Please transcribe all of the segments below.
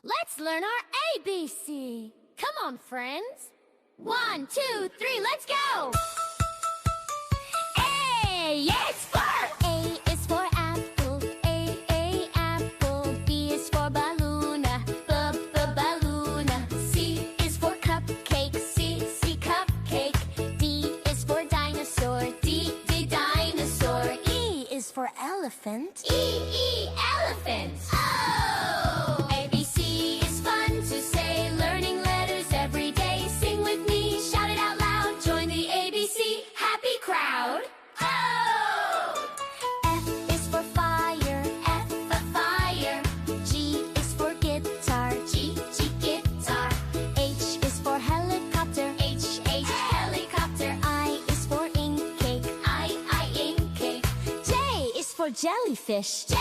Let's learn our ABC. Come on, friends. 1, 2, 3, let's go! A, it's for... A is for apple, A, apple. B is for balloon, balloon. C is for cupcake, C, cupcake. D is for dinosaur, D, dinosaur. E is for elephant, E, elephant. Oh! ABC is fun to say, learning letters every day. Sing with me, shout it out loud, join the ABC happy crowd. Oh! F is for fire, F for fire. G is for guitar, G, guitar. H is for helicopter, H, helicopter. I is for ink cake, I, ink cake. J is for jellyfish, J,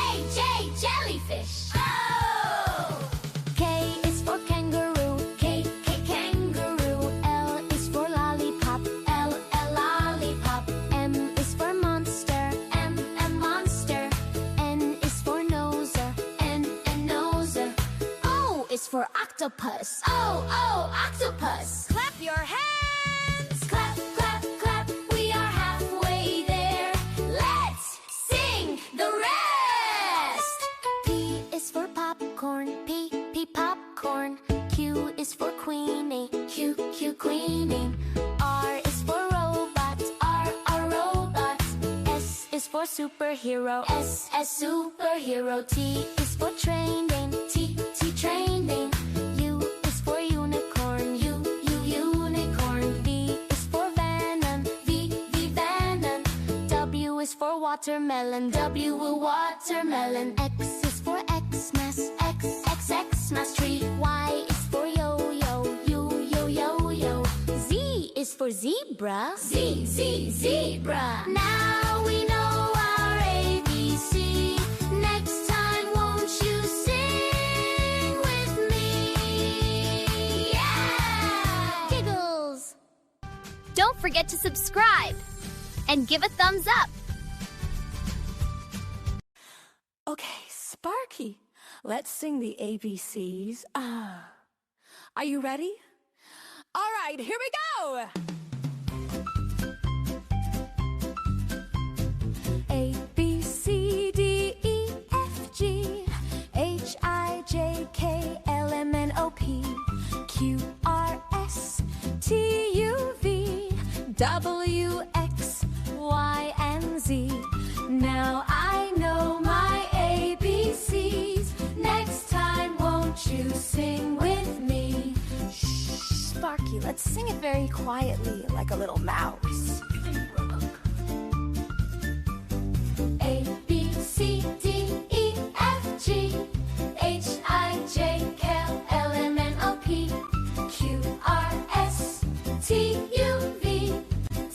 jellyfish. Oh! K is for kangaroo, K, kangaroo. L is for lollipop, L, lollipop. M is for monster, M, monster. N is for noser, N, noser. O is for octopus, O, octopus. Clap your hands! Clap, clap, clap, we are halfway there. Let's sing the rest! P is for popcorn, P, popcorn. Q is for queenie, Q, queenie. R is for robot, R, robot. S is for superhero, S, superhero. T is for training, T, training. U is for unicorn, U, unicorn. V is for venom, V, venom. W is for watermelon, W, watermelon. X is for Xmas, Xmas tree. Y is for yo-yo, yo-yo. Z is for zebra, Z, zebra. Now we know our ABC. Next time, won't you sing with me? Yeah! Giggles! Don't forget to subscribe and give a thumbs up. Okay, Sparky, let's sing the ABCs. Are you ready? All right, here we go! A, B, C, D, E, F, G, H, I, J, K, L, M, N, O, P, Q, R, S, T, U, V, W, X, Y, and Z. Now I know my ABCs. Next time, won't you sing with me? Shh, Sparky, let's sing it very quietly, like a little mouse. A, B, C, D, E, F, G, H, I, J, K, L, M, N, O, P, Q, R, S, T, U, V,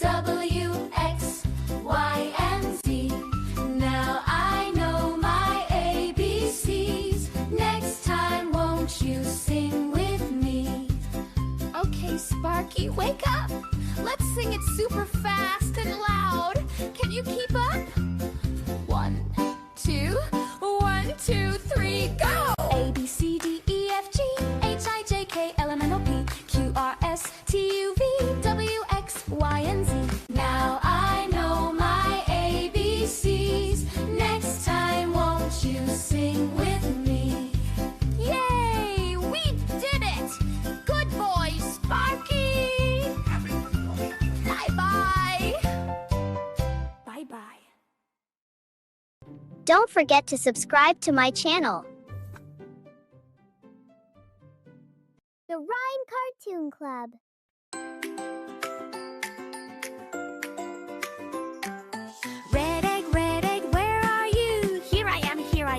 W, X, Y, and Z. Now I know my ABCs. Next time, won't you sing with me? Okay, Sparky, wake up. Let's sing it super fast and loud. Can you keep up? 1, 2, 1, 2, 3, go! A, B, C, D, E, F, G, H, I, J, K, L, M, N, O, P, Q, R, S, T, U, V, W, X, Y, and Z. Now I know my ABCs. Next time, won't you sing with me? Yay! We did it! Good boy, Sparky! Bye-bye! Bye-bye. Don't forget to subscribe to my channel. The Rhyme Cartoon Club. Red egg, where are you? Here I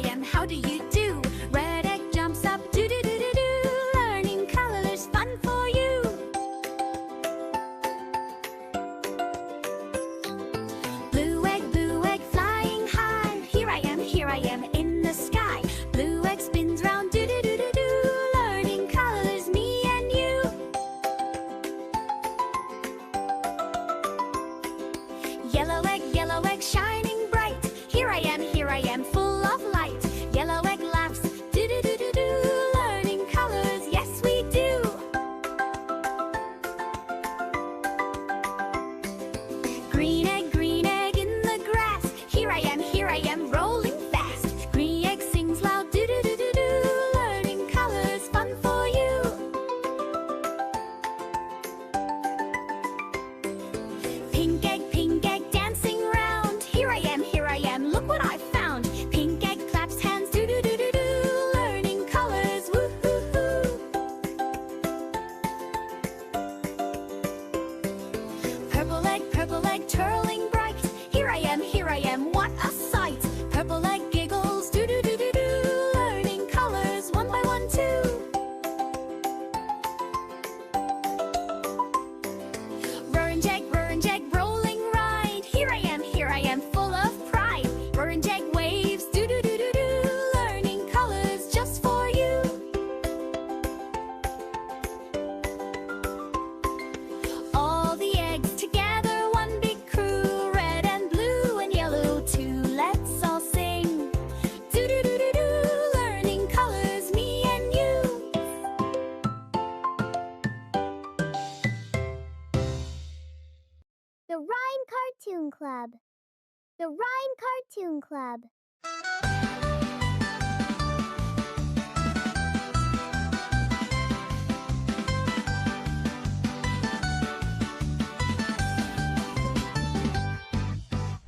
am, how do you do? Red egg jumps up, do-do-do-do-do. Learning colors, fun for you. Blue egg, flying high. Here I am, in the sky. Blue egg spins round, do-do-do-do-do. Learning colors, me and you. The Rhyme Cartoon Club.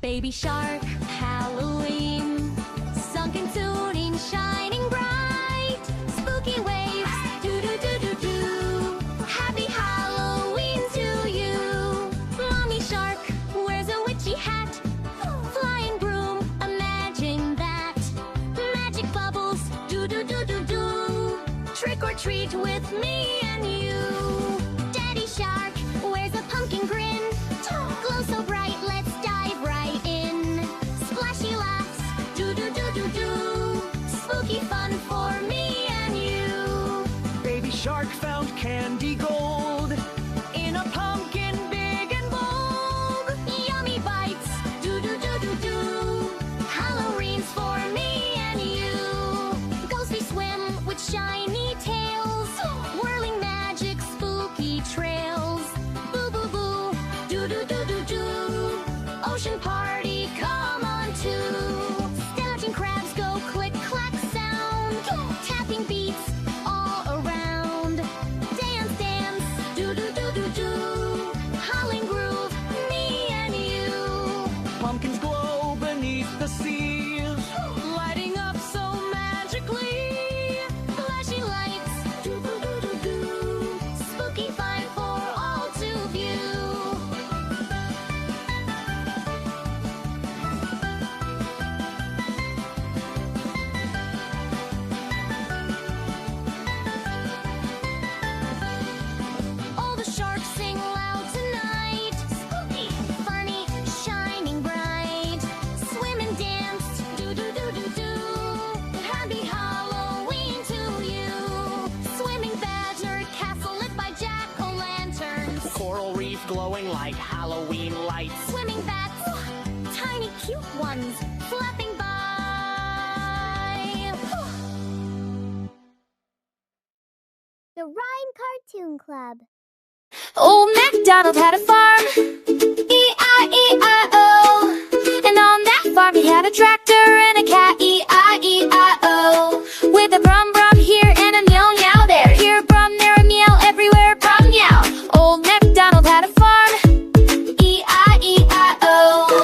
Baby shark, Halloween, sunken tuning, shining bright, spooky waves, do-do-do-do-do. Happy Halloween to you. Mommy shark wears a witchy hat, flying broom, imagine that. Magic bubbles, do-do-do-do-do. Trick or treat with me and you. Daddy shark wears a pumpkin grin, glow so bright, let's dive right in. Splashy laughs, do-do-do-do-do. Spooky fun for me and you. Baby shark found candy gold in a pumpkin big and bold. Yummy bites, do-do-do-do-do. Halloween's for me and you. Ghosty swim with shiny tails, whirling magic, spooky trails. Boo-boo-boo, do-do-do-do-do. Ocean party, come on too. Skeleton crabs go click-clack sound, tapping beats all around. Dance, dance, do-do-do-do-do. Howling groove, me and you. Pumpkins glow beneath the seas, lighting up so magically. Flashy lights, do-do-do-do-do. Spooky fun for all to view. All the sharks sing loud tonight. Spooky, funny, shining bright. Swim and dance, do-do-do-do-do. Happy Halloween to you. Swimming badger, castle lit by jack-o'-lanterns. Coral reef glowing like Halloween lights. Swimming bats, tiny cute ones, flapping by. The Rhyme Cartoon Club. Old MacDonald had a farm, E-I-E-I-O. And on that farm he had a tractor and a cat, E-I-E-I-O. With a brum brum here and a meow meow there. Here a brum, there a meow, everywhere a brum meow. Old MacDonald had a farm, E-I-E-I-O.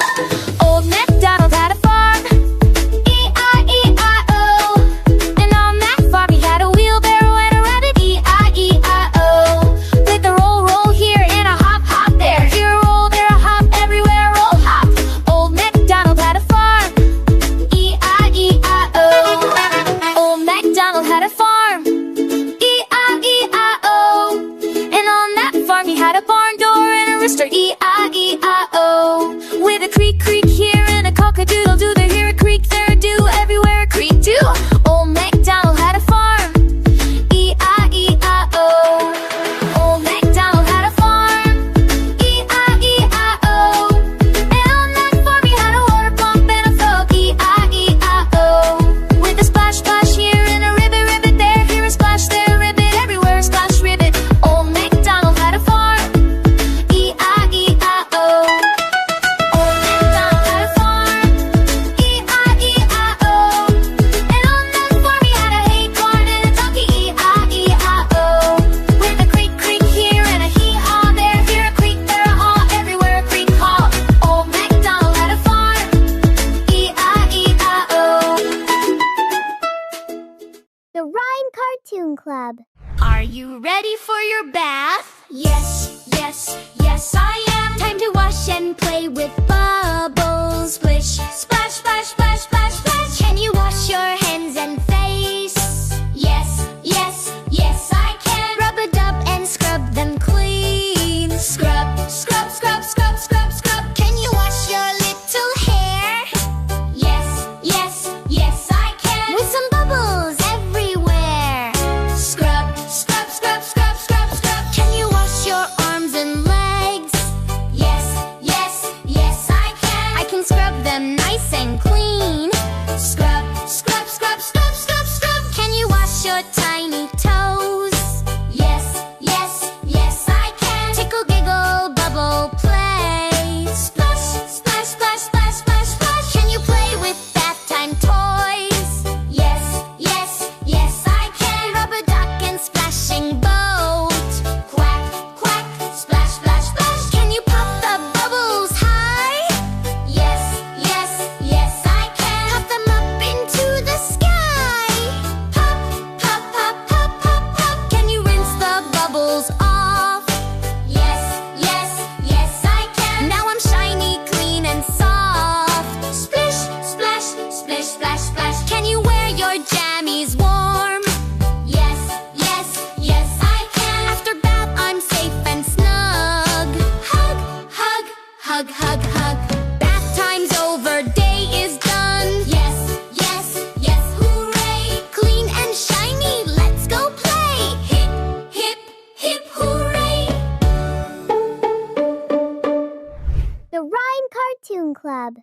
Old MacDonald had a farm, E-I-E-I-O. And on that farm he had a wheelbarrow and a rabbit, E-I-E-I-O. With a roll roll here and a hop hop there. Here a roll, there a hop, everywhere a roll hop. Old MacDonald had a farm, E-I-E-I-O. Old MacDonald had a farm, E-I-E-I-O. And on that farm he had a barn door and a rooster, E-I-E-I-O. With a creak creak here and a cock-a-doodle-doo. There here a creak, there a do, everywhere a creak do. Old MacDonald had a farm, E-I-E-I-O. Old MacDonald had a farm, E-I-E-I-O. And on that farm he had a water pump and a frog, E-I-E-I-O. With a splash splash here and a ribbit ribbit there. Here a splash, there a ribbit, everywhere a splash ribbit. Old MacDonald had a farm, E-I-E-I-O. Old MacDonald had a farm, E-I-E-I-O. And on that farm he had a hay barn and a donkey, E-I-E-I-O. With a creak creak here and a hee haw there. Here a creak, there a haw, everywhere a creak haw. Old MacDonald had a farm, E-I-E-I-O. The Rhyme Cartoon Club. Are you ready for your bath? Yes, yes, yes I am. Time to wash and play with bubbles. Splish, splash, splash, splash, splash, splash. Can you wash your hands and face? Yes, yes, yes I can. Rub a dub and scrub them clean. Scrub, scrub, scrub, scrub, scrub, scrub. Can you wash your little hair? Yes, yes, yes I can. With some bubbles everywhere. Scrub, scrub, scrub, scrub, scrub, scrub. Can you wash your arms and legs? Yes, yes, yes I can. I can scrub them nice and clean. Scrub, scrub, scrub, scrub, scrub, scrub. Can you wash your tiny toes? Yes, yes, yes I can. Tickle, giggle, bubble, play. Splash, splash, splash, splash, splash, splash. hug, hug, hug. Bath time's over, day is done. Yes, yes, yes, hooray! Clean and shiny, let's go play. Hip, hip, hip, hooray! The Rhyme Cartoon Club.